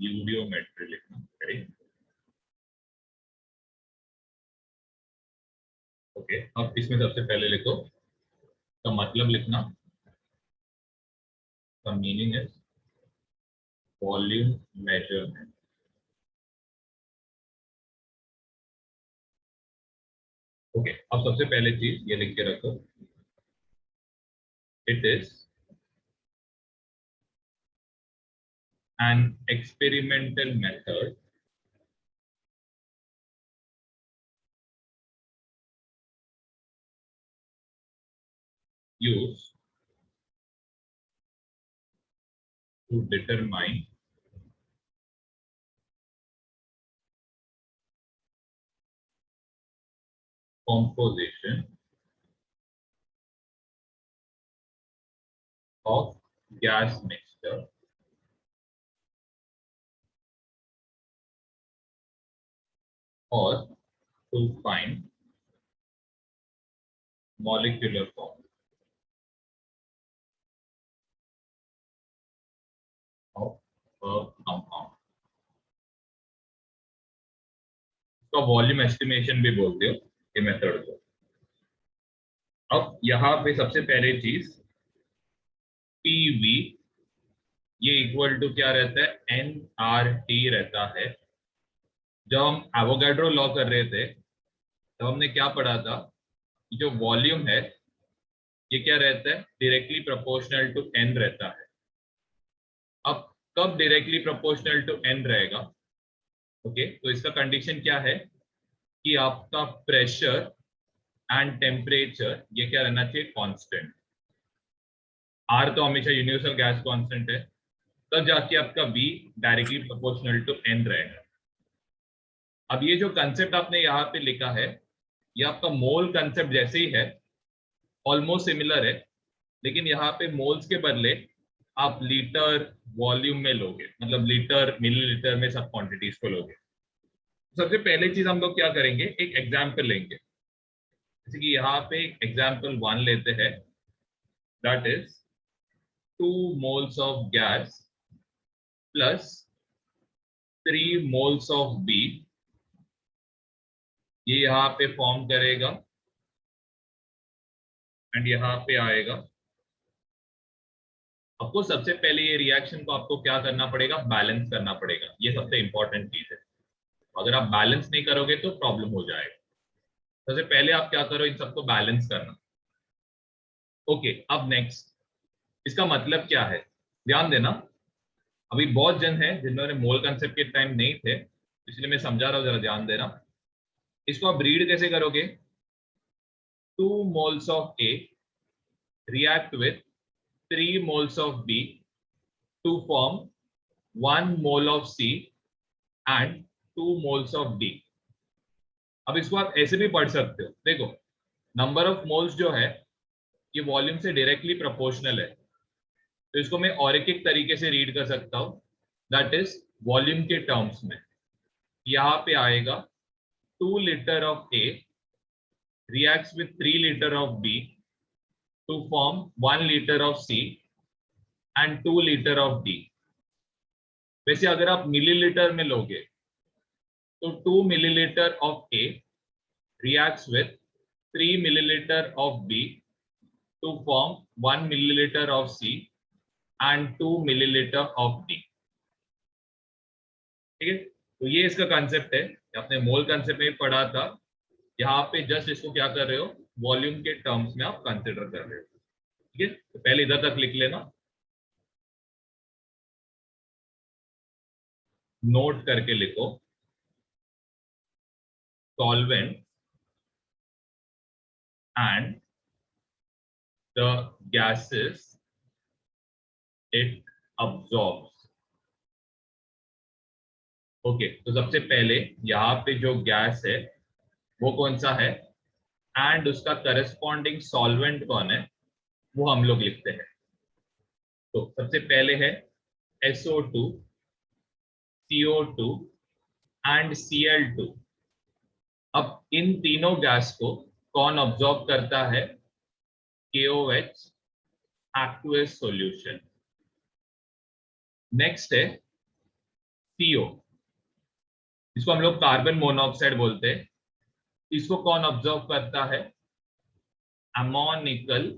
यूडियोमेट्री लिखना, right. Okay, अब इसमें सबसे पहले लिखो का मतलब लिखना, का मीनिंग है वॉल्यूम मेजरमेंट। ओके, अब सबसे पहले चीज ये लिख के रखो, it is an experimental method used to determine composition of gas mixture or to find molecular form of a compound। इसका वॉल्यूम एस्टिमेशन भी बोलते हो ये मेथड को। अब यहाँ पे सबसे पहले चीज पीवी ये इक्वल टू क्या रहता है, एनआरटी रहता है। जब हम एवोगाड्रो लॉ कर रहे थे तब हमने क्या पढ़ा था, जो वॉल्यूम है ये क्या रहता है, डायरेक्टली प्रोपोर्शनल टू एन रहता है। अब कब डायरेक्टली प्रोपोर्शनल टू एन रहेगा, ओके, तो इसका कंडीशन क्या है कि आपका प्रेशर एंड टेम्परेचर ये क्या रहना चाहिए, कांस्टेंट। आर तो हमेशा यूनिवर्सल गैस कांस्टेंट है, तब जाके आपका V directly proportional to N रहेगा। अब ये जो कंसेप्ट आपने यहाँ पे लिखा है ये आपका मोल कंसेप्ट जैसे ही है, ऑलमोस्ट सिमिलर है, लेकिन यहाँ पे मोल्स के बदले आप लीटर वॉल्यूम में लोगे, मतलब लीटर मिलीलीटर में सब क्वांटिटीज को लोगे। सबसे पहले चीज हम लोग क्या करेंगे, एक एग्जाम्पल लेंगे। जैसे कि यहाँ पे एक एग्जाम्पल 1 लेते हैं, that is 2 moles of gas plus 3 moles of B। ये यहाँ पे फॉर्म करेगा एंड यहाँ पे आएगा। आपको सबसे पहले ये रिएक्शन को आपको क्या करना पड़ेगा, बैलेंस करना पड़ेगा, ये सबसे इंपॉर्टेंट चीज है। अगर आप बैलेंस नहीं करोगे तो प्रॉब्लम हो जाएगा। सबसे पहले आप क्या करो, इन सबको बैलेंस करना। ओके, अब नेक्स्ट इसका मतलब क्या है, ध्यान देना। अभी बहुत जन है जिन्होंने मोल कंसेप्ट के टाइम नहीं थे, इसलिए मैं समझा रहा हूँ, जरा ध्यान देना। इसको आप रीड कैसे करोगे, 2 moles of A react with 3 moles of B to form 1 mole of C and 2 moles of D। अब इसको आप ऐसे भी पढ़ सकते हो, देखो नंबर ऑफ मोल्स जो है ये वॉल्यूम से डायरेक्टली प्रोपोर्शनल है, तो इसको मैं और एक तरीके से रीड कर सकता हूं, दैट इज वॉल्यूम के टर्म्स में। यहाँ पे आएगा 2 liter of A reacts with 3 liter of B to form 1 liter of C and 2 liter of D। वैसे अगर आप मिलीलीटर में लोगे तो 2 milliliter of A reacts with 3 milliliter of B to form 1 milliliter of C and 2 milliliter of D। ठीक है, तो ये इसका कंसेप्ट है, आपने मोल कंसेप्ट में पढ़ा था। यहाँ पे जस्ट इसको क्या कर रहे हो, वॉल्यूम के टर्म्स में आप कंसिडर कर रहे हो। ठीक है, तो पहले इधर तक लिख लेना, नोट करके लिखो, solvent and the gases it absorbs. Okay, तो सबसे पहले यहाँ पे जो गैस है वो कौन सा है एंड उसका करस्पॉन्डिंग सॉल्वेंट कौन है वो हम लोग लिखते हैं। तो सबसे पहले है SO2, CO2 एंड Cl2। अब इन तीनों गैस को कौन ऑब्जॉर्ब करता है, KOH aqueous सॉल्यूशन। नेक्स्ट है CO, इसको हम लोग कार्बन मोनोऑक्साइड बोलते हैं। इसको कौन ऑब्जर्व करता है? Ammoniacal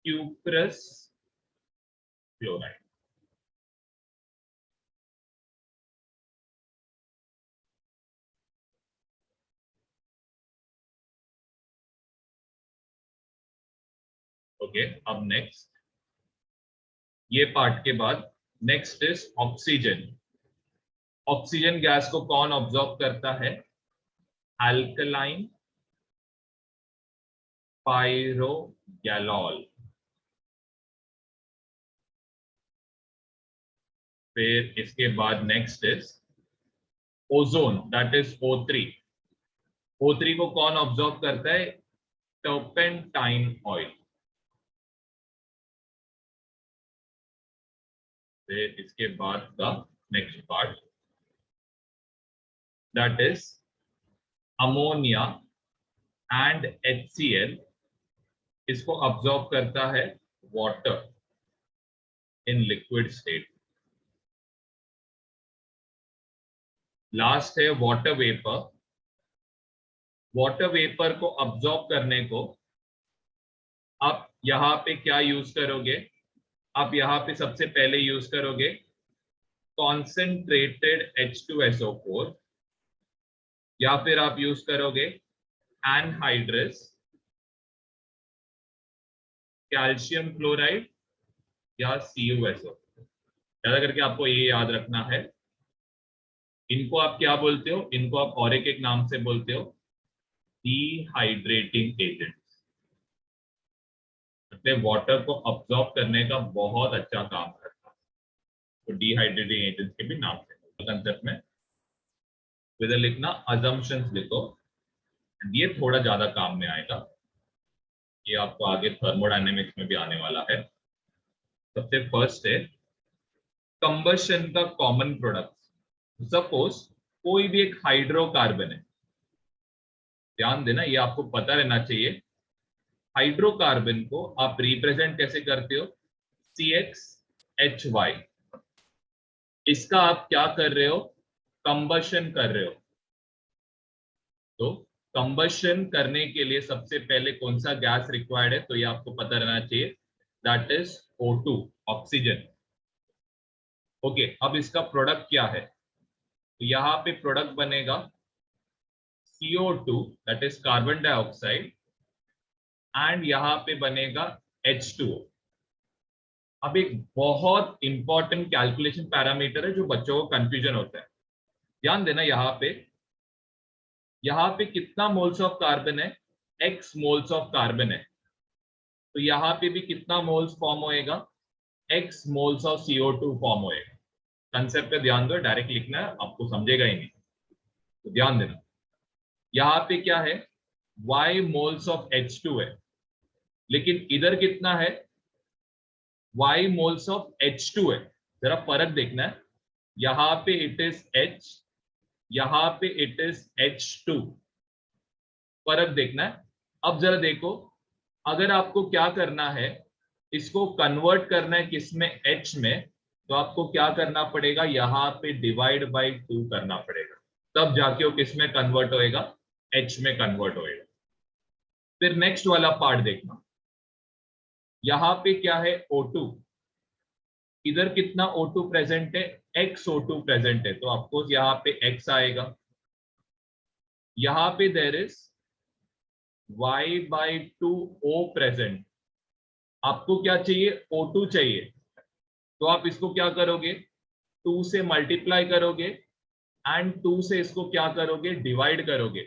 cuprous chloride. ओके, अब नेक्स्ट, ये पार्ट के बाद next is oxygen. Oxygen gas को कौन ऑब्जॉर्ब करता है? अल्कलाइन पायरोगैलॉल। फिर इसके बाद next is ozone, that is O3। O3 को कौन ऑब्जॉर्ब करता है? Turpentine oil. फिर इसके बाद का next part, that is ammonia and HCl। इसको ऑब्जॉर्ब करता है water in liquid state. Last है वाटर वेपर। वाटर वेपर को ऑब्जॉर्ब करने को आप यहां पे क्या यूज करोगे? आप यहां पे सबसे पहले यूज करोगे कॉन्सेंट्रेटेड H2SO4, या फिर आप यूज करोगे एनहाइड्रस कैल्शियम क्लोराइड या CuSO। ज्यादा करके आपको ये याद रखना है, इनको आप क्या बोलते हो? इनको आप और एक नाम से बोलते हो डिहाइड्रेटिंग एजेंट। मतलब वाटर को अब्सॉर्ब करने का बहुत अच्छा काम करता है, तो डिहाइड्रेटिंग एजेंट के भी नाम से कंसेप्ट में इधर लिखना, अजम्पशंस लिखो, ये थोड़ा ज्यादा काम में आएगा, ये आपको आगे थर्मोडायनेमिक्स में भी आने वाला है। सबसे फर्स्ट है कंबशन का कॉमन प्रोडक्ट। सपोज कोई भी एक हाइड्रोकार्बन है, ध्यान देना ये आपको पता रहना चाहिए। हाइड्रोकार्बन को आप रिप्रेजेंट कैसे करते हो? CXHY। इसका आप क्या कर रहे हो? कंबशन कर रहे हो। तो कंबशन करने के लिए सबसे पहले कौन सा गैस रिक्वायर्ड है? तो ये आपको पता रहना चाहिए, that is O2, oxygen. Okay, अब इसका प्रोडक्ट क्या है? तो यहां पे प्रोडक्ट बनेगा CO2, that is carbon dioxide, and यहां पे बनेगा H2O। अब एक बहुत इंपॉर्टेंट कैलकुलेशन पैरामीटर है जो बच्चों को कंफ्यूजन होता है, ध्यान देना। यहां पे कितना मोल्स ऑफ कार्बन है? X मोल्स ऑफ कार्बन है। तो यहां पे भी कितना मोल्स फॉर्म होएगा? X moles of CO2 form होएगा। कंसेप्ट पे ध्यान दो, डायरेक्ट लिखना है आपको समझेगा ही नहीं, तो ध्यान देना। यहां पे क्या है? Y मोल्स ऑफ H2 है, लेकिन इधर कितना है? Y मोल्स ऑफ H2 है। जरा फर्क देखना है, यहां पे इट इज H, यहां पे इट इज H2, फर्क देखना है। अब जरा देखो, अगर आपको क्या करना है, इसको कन्वर्ट करना है किसमें? H में, तो आपको क्या करना पड़ेगा? यहां पे डिवाइड बाय 2 करना पड़ेगा, तब जाके वो किसमें कन्वर्ट होएगा? H में कन्वर्ट होएगा। फिर नेक्स्ट वाला पार्ट देखना, यहां पे क्या है? O2, इधर कितना O2 प्रेजेंट है? X O2 प्रेजेंट है, तो आपको यहां पे X आएगा। यहां पे देयर इज Y/2O प्रेजेंट, आपको क्या चाहिए? O2 चाहिए, तो आप इसको क्या करोगे? 2 से मल्टीप्लाई करोगे एंड 2 से इसको क्या करोगे? डिवाइड करोगे।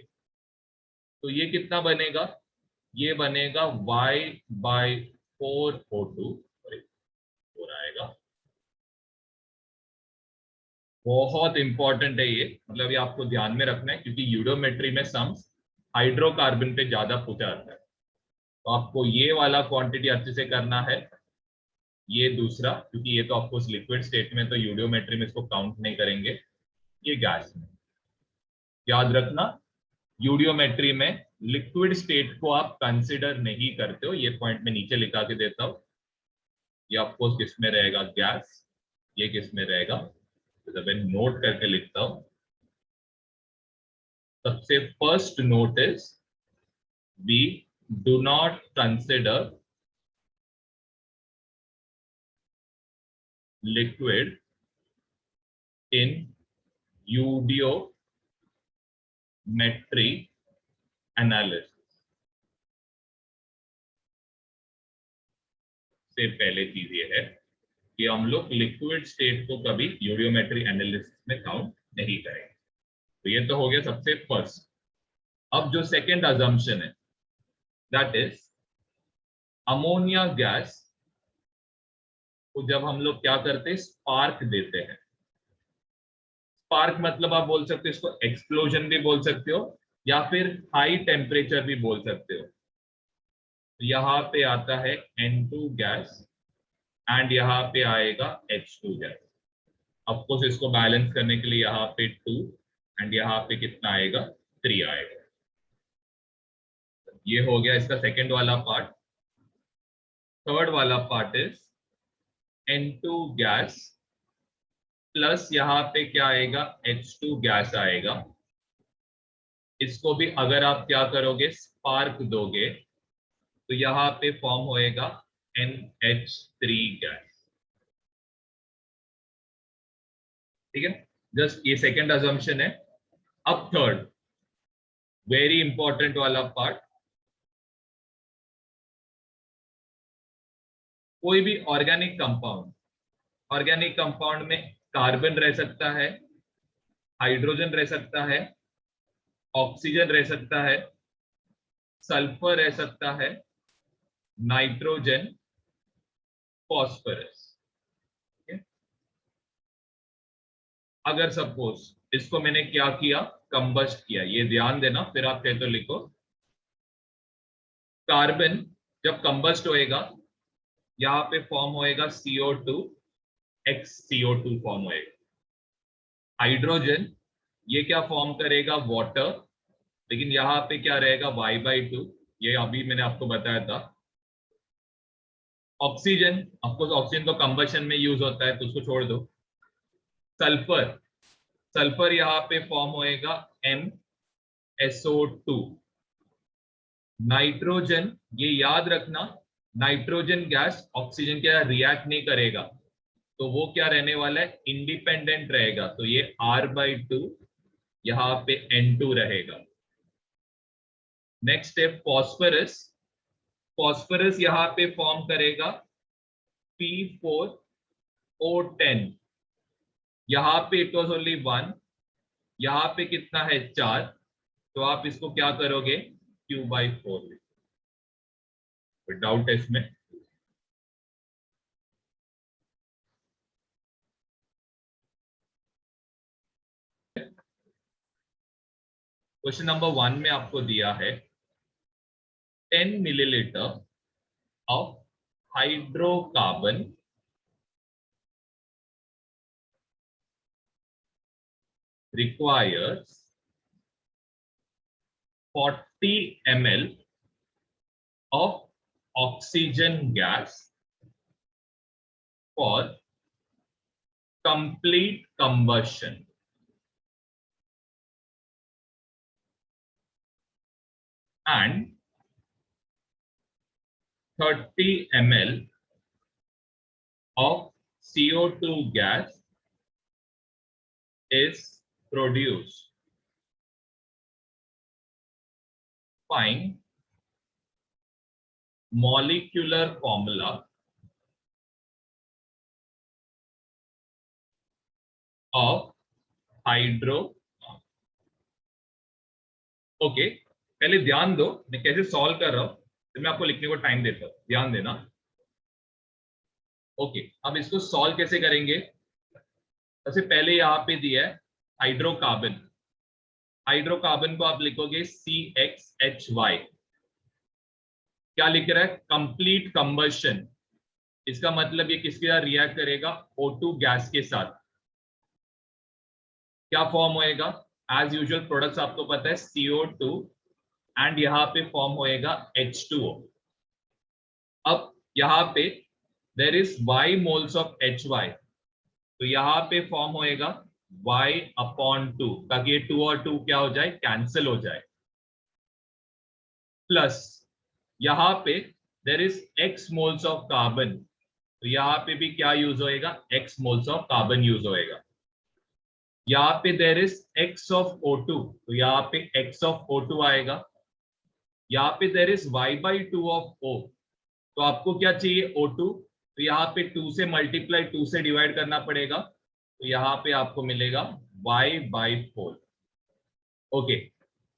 तो ये कितना बनेगा? ये बनेगा Y/4O2 आएगा। बहुत इंपॉर्टेंट है ये, मतलब ये आपको ध्यान में रखना है, क्योंकि यूडोमेट्री में सम्स हाइड्रोकार्बन पे ज्यादा पूछा जाता है। तो आपको ये वाला क्वांटिटी अच्छे से करना है, ये दूसरा, क्योंकि ये तो ऑफकोर्स लिक्विड स्टेट में, तो यूडोमेट्री में इसको काउंट नहीं करेंगे। ये गैस में, याद रखना, यूडियोमेट्री में लिक्विड स्टेट को आप कंसिडर नहीं करते हो। ये पॉइंट में नीचे लिखा के देता हूं। ये ऑफकोर्स किस में रहेगा? गैस। ये किस में रहेगा? तो मैं नोट करके लिखता हूं, सबसे first note is we do not consider liquid in eudiometry analysis. से पहले चीज ये है कि हम लोग लिक्विड स्टेट को कभी यूडियोमेट्री एनालिसिस में काउंट नहीं करेंगे। तो ये तो हो गया सबसे फर्स्ट। अब जो सेकंड अजम्पशन है दैट इज अमोनिया गैस को जब हम लोग क्या करते हैं, स्पार्क देते हैं। स्पार्क मतलब आप बोल सकते हो इसको एक्सप्लोजन भी बोल सकते हो या फिर हाई टेम्परेचर भी बोल सकते हो। यहां पे आता है N2 गैस एंड यहाँ पे आएगा H2 गैस। ऑफकोर्स इसको बैलेंस करने के लिए यहाँ पे 2 एंड यहाँ पे कितना आएगा, 3 आएगा। ये हो गया इसका सेकंड वाला पार्ट। थर्ड वाला part is N2 gas plus यहाँ पे क्या आएगा, H2 गैस आएगा। इसको भी अगर आप क्या करोगे, स्पार्क दोगे तो यहाँ पे फॉर्म होएगा NH3 गैस। ठीक है, जस्ट ये सेकंड अजम्पशन है। अब थर्ड वेरी इंपॉर्टेंट वाला पार्ट, कोई भी ऑर्गेनिक कंपाउंड में कार्बन रह सकता है, हाइड्रोजन रह सकता है, ऑक्सीजन रह सकता है, सल्फर रह सकता है, नाइट्रोजन, फॉस्फोरस। अगर सपोज इसको मैंने क्या किया, कंबस्ट किया, ये ध्यान देना, फिर आप कहे तो लिखो कार्बन जब कंबस्ट होएगा यहाँ पे फॉर्म होएगा CO2 XCO2 फॉर्म होएगा। हाइड्रोजन ये क्या फॉर्म करेगा, वाटर, लेकिन यहाँ पे क्या रहेगा Y/2, ये अभी मैंने आपको बताया था। ऑक्सीजन, ऑफकोर्स ऑक्सीजन तो कंबशन में यूज होता है तो उसको छोड़ दो। सल्फर यहाँ पे फॉर्म होएगा MSO2। नाइट्रोजन, ये याद रखना, नाइट्रोजन गैस ऑक्सीजन के साथ रिएक्ट नहीं करेगा तो वो क्या रहने वाला है, इंडिपेंडेंट रहेगा। तो ये R/2 यहाँ पे N2 रहेगा। नेक्स्ट है फॉस्फोरस यहाँ पे फॉर्म करेगा P4O10। यहाँ पे इट वॉज ओनली 1, यहाँ पे कितना है 4, तो आप इसको क्या करोगे, Q/4 डाउट है इसमें। क्वेश्चन नंबर 1 में आपको दिया है 10 millilitre of hydrocarbon requires 40 ml of oxygen gas for complete combustion and 30 ml of CO2 gas is produced. Find molecular formula of hydro. Okay, पहले ध्यान दो मैं कैसे सॉल्व कर रहा हूं, तो मैं आपको लिखने को टाइम देता हूं, ध्यान देना। ओके, अब इसको सॉल्व कैसे करेंगे, सबसे पहले यहां पे दिया है हाइड्रोकार्बन। हाइड्रोकार्बन को आप लिखोगे CXHY। क्या लिख रहा है, कंप्लीट कंबशन। इसका मतलब ये किसके साथ रिएक्ट करेगा, O2 गैस के साथ। क्या फॉर्म होएगा, एज यूजुअल प्रोडक्ट्स आपको पता है CO2 एंड यहाँ पे फॉर्म होएगा H2O। अब यहाँ पे there is Y moles of HY, तो यहां पे फॉर्म होएगा y/2, ताकि ये 2 और 2 क्या हो जाए, कैंसिल हो जाए, प्लस यहां पे there is x moles of carbon, तो यहां पे भी क्या यूज होएगा, x moles of carbon use होएगा। यहाँ पे there is x of O2, तो यहाँ पे x ऑफ O2 आएगा। यहाँ पे there is y/2 of O, तो आपको क्या चाहिए, O2, तो यहाँ पे 2 से मल्टीप्लाई 2 से डिवाइड करना पड़ेगा, तो यहाँ पे आपको मिलेगा y/4। ओके,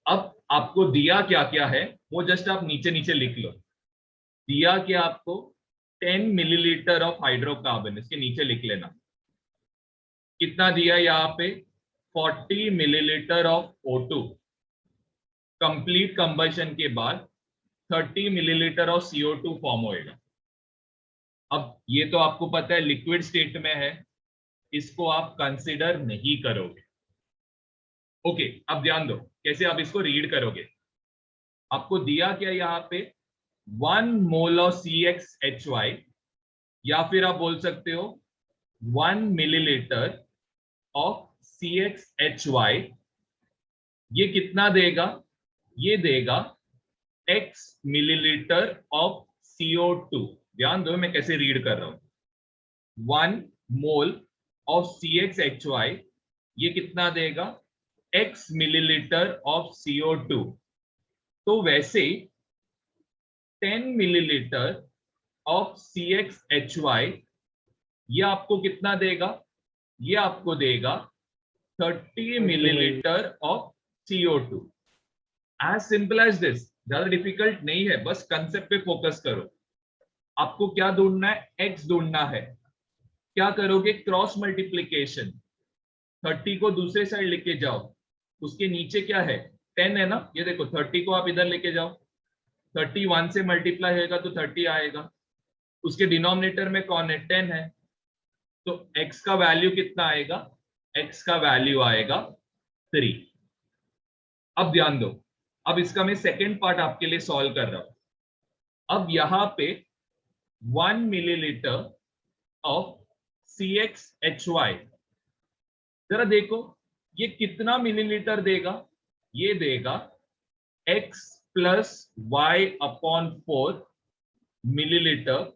अब आपको दिया क्या क्या है वो जस्ट आप नीचे नीचे लिख लो। दिया क्या आपको, 10 मिलीलीटर ऑफ हाइड्रोकार्बन, इसके नीचे लिख लेना। कितना दिया यहाँ पे, 40 millilitre of O2, complete combustion के बाद 30 मिलीलीटर ऑफ CO2 फॉर्म होएगा। अब ये तो आपको पता है लिक्विड स्टेट में है, इसको आप कंसिडर नहीं करोगे। ओके, अब ध्यान दो कैसे आप इसको रीड करोगे। आपको दिया क्या यहाँ पे, 1 मोल ऑफ CXHY, या फिर आप बोल सकते हो 1 मिलीलीटर ऑफ CXHY, ये कितना देगा, ये देगा x मिलीलीटर ऑफ CO2। ध्यान दो मैं कैसे रीड कर रहा हूं, 1 मोल ऑफ CXHY, ये कितना देगा, x मिलीलीटर ऑफ CO2। तो वैसे 10 मिलीलीटर ऑफ CXHY, ये आपको कितना देगा, ये आपको देगा 30 millilitre of CO2। As simple as this, ज्यादा डिफिकल्ट नहीं है, बस कंसेप्ट पे फोकस करो। आपको क्या ढूंढना है, x ढूंढना है। क्या करोगे, क्रॉस मल्टीप्लीकेशन, 30 को दूसरे साइड लेके जाओ, उसके नीचे क्या है, 10 है ना, ये देखो 30 को आप इधर लेके जाओ, 31 से मल्टीप्लाई होगा तो 30 आएगा, उसके डिनोमिनेटर में कौन है, 10 है, तो x का वैल्यू कितना आएगा, x का वैल्यू आएगा 3। अब ध्यान दो, अब इसका मैं सेकेंड पार्ट आपके लिए सॉल्व कर रहा हूं। अब यहां पे 1 मिलीलीटर ऑफ CXHY, जरा देखो ये कितना मिलीलीटर देगा, ये देगा x plus y/4 millilitre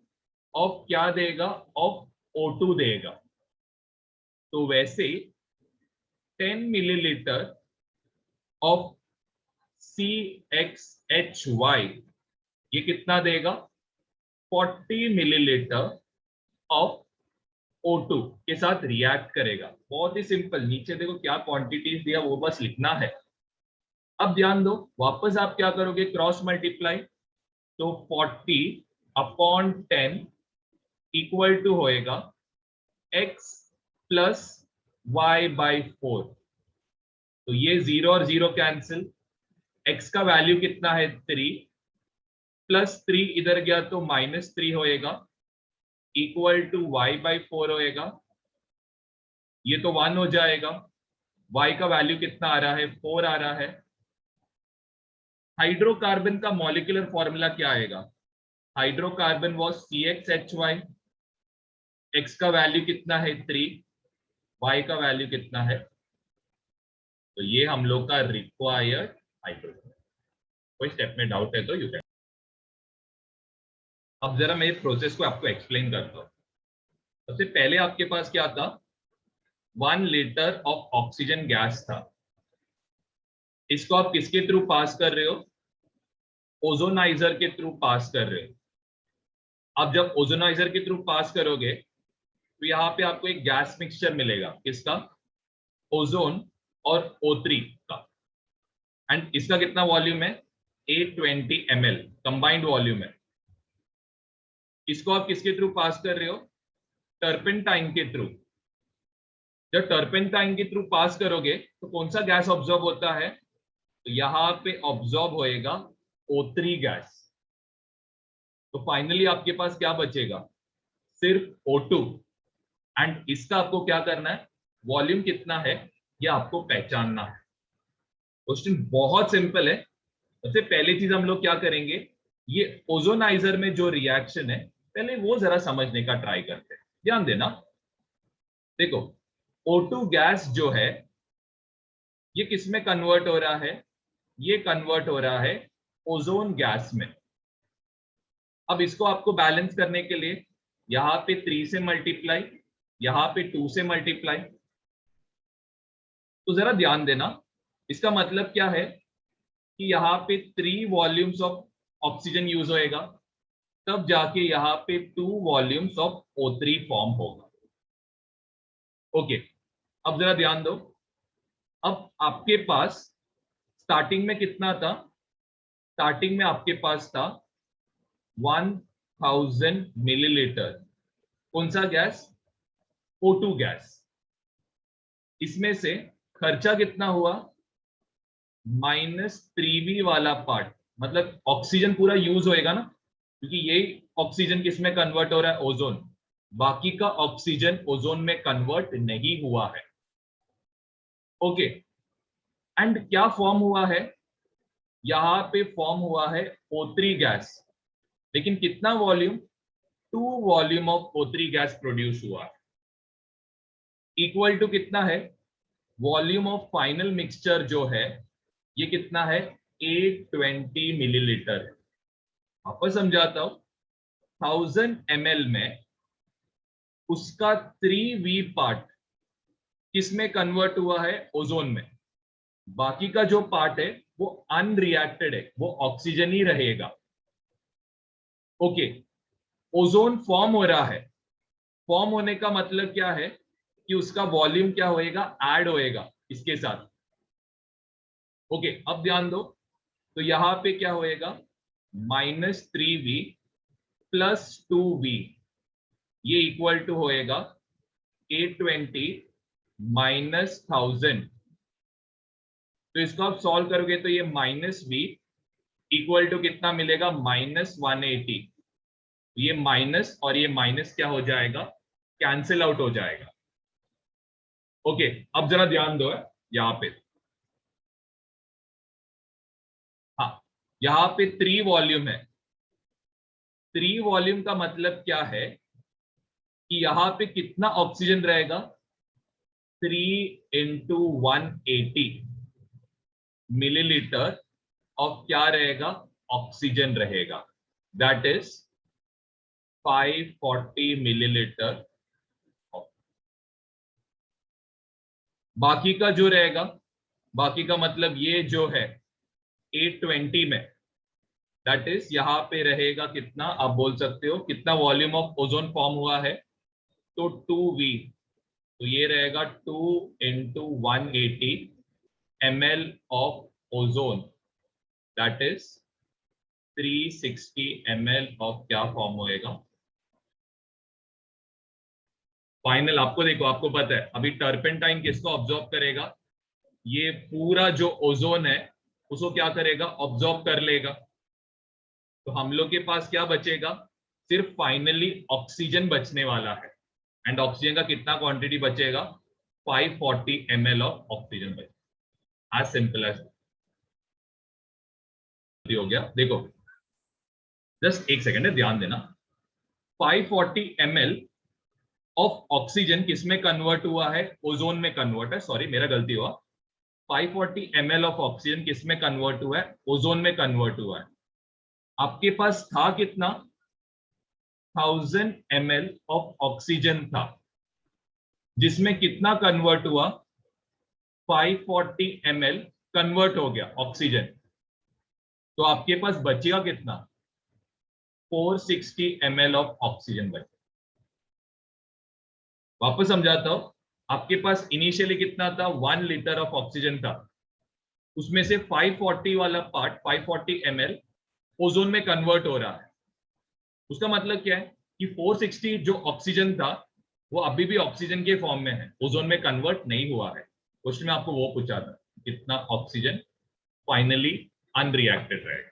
of क्या देगा, ऑफ O2 देगा। तो वैसे 10 मिलीलीटर ऑफ CXHY, ये कितना देगा, 40 मिलीलीटर ऑफ O2 के साथ रिएक्ट करेगा। बहुत ही सिंपल, नीचे देखो क्या क्वांटिटीज दिया वो बस लिखना है। अब ध्यान दो, वापस आप क्या करोगे, क्रॉस मल्टीप्लाई, तो 40/10 इक्वल टू होएगा x प्लस y/4, तो ये 0 और 0 कैंसिल, x का वैल्यू कितना है 3, प्लस 3 इधर गया तो -3 होएगा, इक्वल टू y/4 होएगा, ये तो 1 हो जाएगा, y का वैल्यू कितना आ रहा है, 4 आ रहा है। हाइड्रोकार्बन का मॉलिक्यूलर फॉर्मूला क्या आएगा, हाइड्रोकार्बन वाज CXHY, x का वैल्यू कितना है 3, y का वैल्यू कितना है, तो ये हम लोग का रिक्वायर्ड हाइड्रोजन। कोई स्टेप में डाउट है तो यू कैन। अब जरा मैं प्रोसेस को आपको एक्सप्लेन करता हूँ। सबसे पहले आपके पास क्या था, 1 लीटर ऑफ ऑक्सीजन गैस था, इसको आप किसके थ्रू पास कर रहे हो, ओजोनाइजर के थ्रू पास कर रहे हो। अब जब ओजोनाइजर के थ्रू पास करोगे तो यहाँ पे आपको एक गैस मिक्सचर मिलेगा, किसका, ओजोन और O3 का, एंड इसका कितना वॉल्यूम है, 820 ml कंबाइंड वॉल्यूम है। इसको आप किसके थ्रू पास कर रहे हो, टर्पेंटाइन के थ्रू। जब टर्पेंटाइन के थ्रू पास करोगे तो कौन सा गैस ऑब्जॉर्ब होता है, तो यहां पे ऑब्जॉर्ब होएगा O3 गैस। तो फाइनली आपके पास क्या बचेगा, सिर्फ O2, एंड इसका आपको क्या करना है, वॉल्यूम कितना है ये आपको पहचानना है। क्वेश्चन बहुत सिंपल है। सबसे पहली चीज हम लोग क्या करेंगे, ये ओजोनाइजर में जो रिएक्शन है पहले वो जरा समझने का ट्राई करते हैं, ध्यान देना। देखो O2 गैस जो है ये किस में कन्वर्ट हो रहा है, ये कन्वर्ट हो रहा है ओजोन गैस में। अब इसको आपको बैलेंस करने के लिए यहां पे 3 से मल्टीप्लाई, यहां पे 2 से मल्टीप्लाई। तो जरा ध्यान देना, इसका मतलब क्या है कि यहाँ पे 3 वॉल्यूम्स ऑफ ऑक्सीजन यूज होएगा, तब जाके यहाँ पे 2 वॉल्यूम्स ऑफ O3 फॉर्म होगा। ओके, अब जरा ध्यान दो, अब आपके पास स्टार्टिंग में कितना था, स्टार्टिंग में आपके पास था 1000 मिलीलीटर, कौन सा गैस, O2 गैस। इसमें से खर्चा कितना हुआ, -3V वाला पार्ट, मतलब ऑक्सीजन पूरा यूज होएगा ना, क्योंकि ये ऑक्सीजन किस में कन्वर्ट हो रहा है, ओजोन। बाकी का ऑक्सीजन ओजोन में कन्वर्ट नहीं हुआ है। ओके, एंड क्या फॉर्म हुआ है, यहां पे फॉर्म हुआ है O3 गैस, लेकिन कितना volume, 2 volume of O3 gas produce हुआ है। इक्वल टू कितना है, वॉल्यूम ऑफ फाइनल मिक्सचर जो है ये कितना है, 820 मिलीलीटर है। वापस समझाता हूं, 1000 ml में उसका 3V पार्ट किसमें कन्वर्ट हुआ है, ओजोन में। बाकी का जो पार्ट है वो अनरिएक्टेड है, वो ऑक्सीजन ही रहेगा। ओके, ओजोन फॉर्म हो रहा है, फॉर्म होने का मतलब क्या है कि उसका वॉल्यूम क्या होएगा, ऐड होएगा इसके साथ। ओके, अब ध्यान दो, तो यहां पे क्या होएगा, -3V प्लस 2V, ये इक्वल टू होएगा 820 माइनस 1000। तो इसको आप सॉल्व करोगे तो ये -V इक्वल टू कितना मिलेगा, -180। ये माइनस और ये माइनस क्या हो जाएगा, कैंसिल आउट हो जाएगा। ओके, अब जरा ध्यान दो यहां पे, हाँ यहां पे 3 वॉल्यूम है। 3 वॉल्यूम का मतलब क्या है कि यहां पे कितना ऑक्सीजन रहेगा, 3 इंटू 180 मिलीलीटर ऑफ क्या रहेगा, ऑक्सीजन रहेगा, दैट इज 540 मिलीलीटर। बाकी का जो रहेगा, बाकी का मतलब ये जो है 820 में, दैट इज यहां पे रहेगा कितना, आप बोल सकते हो कितना वॉल्यूम ऑफ ओजोन फॉर्म हुआ है, तो 2V, तो ये रहेगा 2 into 180 ml of ozone, that is 360 ml of क्या फॉर्म होएगा, फाइनल। आपको देखो, आपको पता है अभी टर्पेंटाइन किसको ऑब्जॉर्ब करेगा, ये पूरा जो ओजोन है उसको क्या करेगा, ऑब्जॉर्ब कर लेगा। तो हम लोग के पास क्या बचेगा, सिर्फ फाइनली ऑक्सीजन बचने वाला है, एंड ऑक्सीजन का कितना क्वांटिटी बचेगा, 540 ml ऑफ ऑक्सीजन बचेगा। एज सिंपल एज हो गया। देखो जस्ट एक सेकेंड है, ध्यान देना, 540 ml ऑफ ऑक्सीजन किसमें कन्वर्ट हुआ है, ओजोन में कन्वर्ट है, सॉरी मेरा गलती हुआ, 540 ml ऑफ ऑक्सीजन किसमें कन्वर्ट हुआ है, ओजोन में कन्वर्ट हुआ है। आपके पास था कितना, 1000 ml ऑफ ऑक्सीजन था, जिसमें कितना कन्वर्ट हुआ, 540 ml कन्वर्ट हो गया ऑक्सीजन। तो आपके पास बचेगा कितना, 460 ml ऑफ ऑक्सीजन बचे। वापस समझाता हूं, आपके पास इनिशियली कितना था, 1 लीटर ऑफ ऑक्सीजन था, उसमें से 540 वाला पार्ट 540 ml ओजोन में कन्वर्ट हो रहा है। उसका मतलब क्या है कि 460 जो ऑक्सीजन था वो अभी भी ऑक्सीजन के फॉर्म में है, ओजोन में कन्वर्ट नहीं हुआ है। क्वेश्चन में आपको वो पूछा था कितना ऑक्सीजन फाइनली अनरिएक्टेड रहेगा।